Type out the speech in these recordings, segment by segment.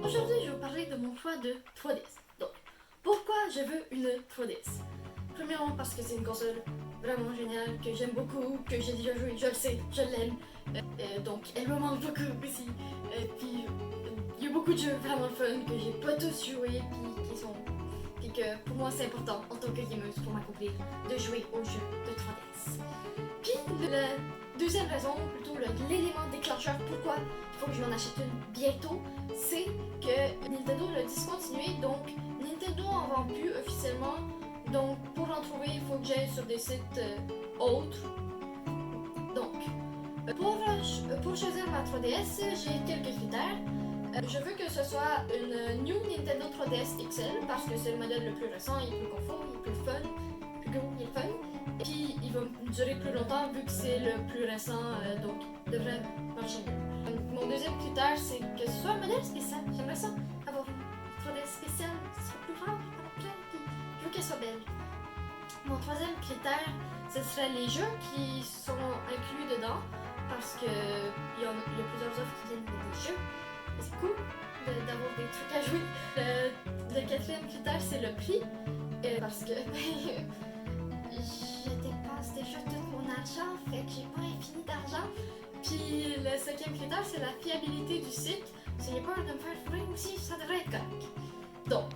Aujourd'hui, je vais vous parler de mon choix de 3DS. Donc, pourquoi je veux une 3DS? Premièrement, parce que c'est une console vraiment géniale, que j'aime beaucoup, que j'ai déjà joué, je le sais, je l'aime. Donc, elle me manque beaucoup aussi. Puis, il y a beaucoup de jeux vraiment fun que j'ai pas tous joué, puis que pour moi c'est important en tant que gameuse pour m'accomplir de jouer aux jeux de 3DS. Puis, la deuxième raison, plutôt l'élément déclencheur pourquoi il faut que je m'en achète une bientôt, c'est que Nintendo l'a discontinué, donc Nintendo en vend plus officiellement. Donc pour en trouver, il faut que j'aille sur des sites autres. Donc, pour choisir ma 3DS, j'ai quelques critères. Je veux que ce soit une New Nintendo 3DS XL parce que c'est le modèle le plus récent, il est plus confort, il est plus fun, plus gros, il est fun. Et puis il va durer plus longtemps vu que c'est le plus récent, donc il devrait marcher mieux. Mon deuxième critère, c'est que ce soit un modèle spécial. J'aimerais ça avoir une 3DS spéciale, ce sera plus rare, puis je veux qu'elle soit belle. Mon troisième critère, ce serait les jeux qui sont inclus dedans parce que il y a plusieurs offres qui viennent avec des jeux. C'est cool d'avoir des trucs à jouer. Le quatrième critère, c'est le prix parce que je dépense déjà tout mon argent, fait que j'ai pas infini d'argent. Puis le cinquième critère, c'est la fiabilité du site. Si j'ai peur de me faire fourrer aussi, ça devrait être correct. Donc,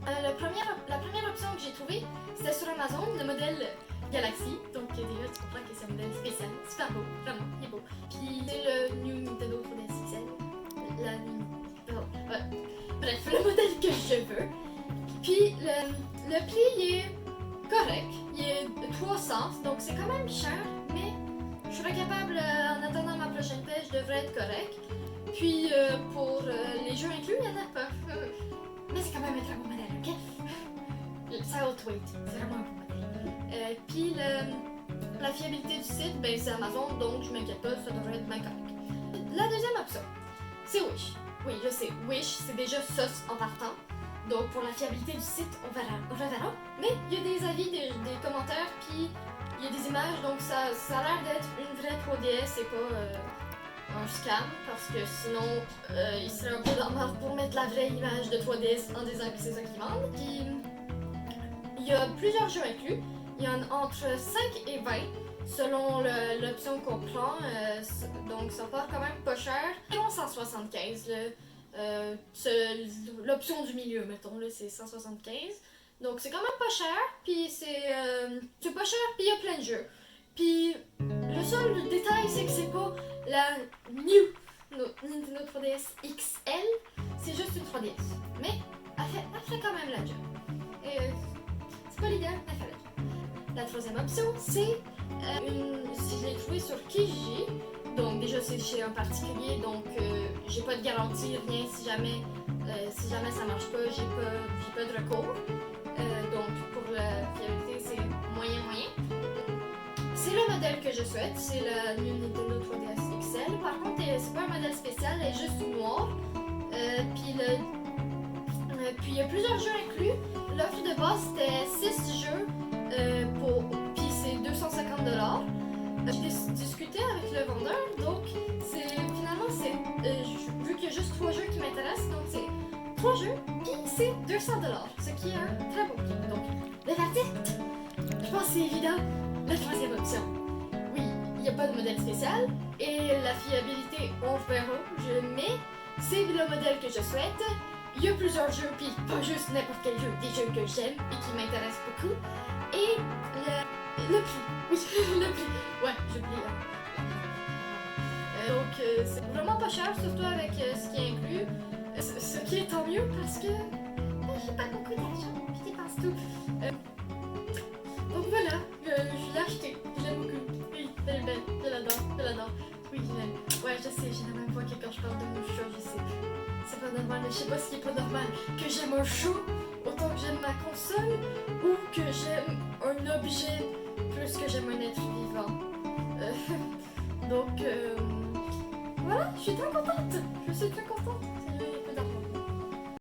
la première option que j'ai trouvée, c'était sur Amazon, le modèle Galaxy. Donc déjà, tu comprends que c'est un modèle spécial, super beau, vraiment, il est beau. Puis c'est le New Nintendo 3DS XL. Bref, le modèle que je veux. Puis le prix, il est correct, il est 300, donc c'est quand même cher, mais je serais capable, en attendant ma prochaine paie, je devrais être correct. Puis pour les jeux inclus, il y en a pas. Mais c'est quand même un très beau modèle, ok? Ça outweight, c'est vraiment un beau modèle. Puis la fiabilité du site, ben c'est Amazon, donc je m'inquiète pas, ça devrait être bien correct. La deuxième option, c'est Wish. Oui, je sais, Wish, c'est déjà sauce en partant. Donc pour la fiabilité du site, on verra. Mais il y a des avis, des commentaires, puis il y a des images, donc ça a l'air d'être une vraie 3DS et pas un scam, parce que sinon il serait un peu dans marre pour mettre la vraie image de 3DS en disant que c'est ça qu'ils vendent. Puis il y a plusieurs jeux inclus, il y en a entre 5 et 20 selon l'option qu'on prend, donc ça part quand même pas cher. Environ 175, l'option du milieu, mettons, là, c'est 175. Donc c'est quand même pas cher, puis c'est pas cher, puis il y a plein de jeux. Puis le seul détail, c'est que c'est pas la New Nintendo 3DS XL, c'est juste une 3DS. Mais elle fait quand même la job. Et c'est pas l'idéal, mais elle fait la job. La troisième option, c'est si je l'ai trouvé sur Kijiji. Donc déjà c'est chez un particulier, donc j'ai pas de garantie, rien si jamais ça marche pas, j'ai pas de recours. Donc pour la fiabilité c'est moyen. C'est le modèle que je souhaite, c'est la New Nintendo 3DS XL. Par contre c'est pas un modèle spécial, elle est juste noire. Puis il y a plusieurs jeux inclus. L'offre de base c'était 6 jeux puis c'est 250$. J'ai discuté avec le vendeur, donc finalement vu qu'il y a juste 3 jeux qui m'intéressent, donc c'est 3 jeux, puis c'est 200$, ce qui est un très beau prix. Donc le verdict, je pense que c'est évident, la troisième option. Oui, il n'y a pas de modèle spécial, et la fiabilité, on verra, mais c'est le modèle que je souhaite. Il y a plusieurs jeux, puis pas juste n'importe quel jeu, des jeux que j'aime et qui m'intéressent beaucoup. Et le prix. Oui, le prix. Ouais, j'ai oublié. Donc, c'est vraiment pas cher, surtout avec ce qui est inclus. Ce qui est tant mieux parce que j'ai pas beaucoup d'argent, je dépense tout. Donc voilà, je l'ai acheté. Je l'aime beaucoup. Oui, elle est belle. Je l'adore. Oui, je l'aime. Ouais, je sais, j'ai la même voix que quand je parle de mon chat, je sais. C'est pas normal, mais je sais pas ce qui est pas normal. Que j'aime un chat autant que j'aime ma console ou que j'aime un objet plus que j'aime un être vivant. Donc voilà, je suis très contente. Je suis très contente.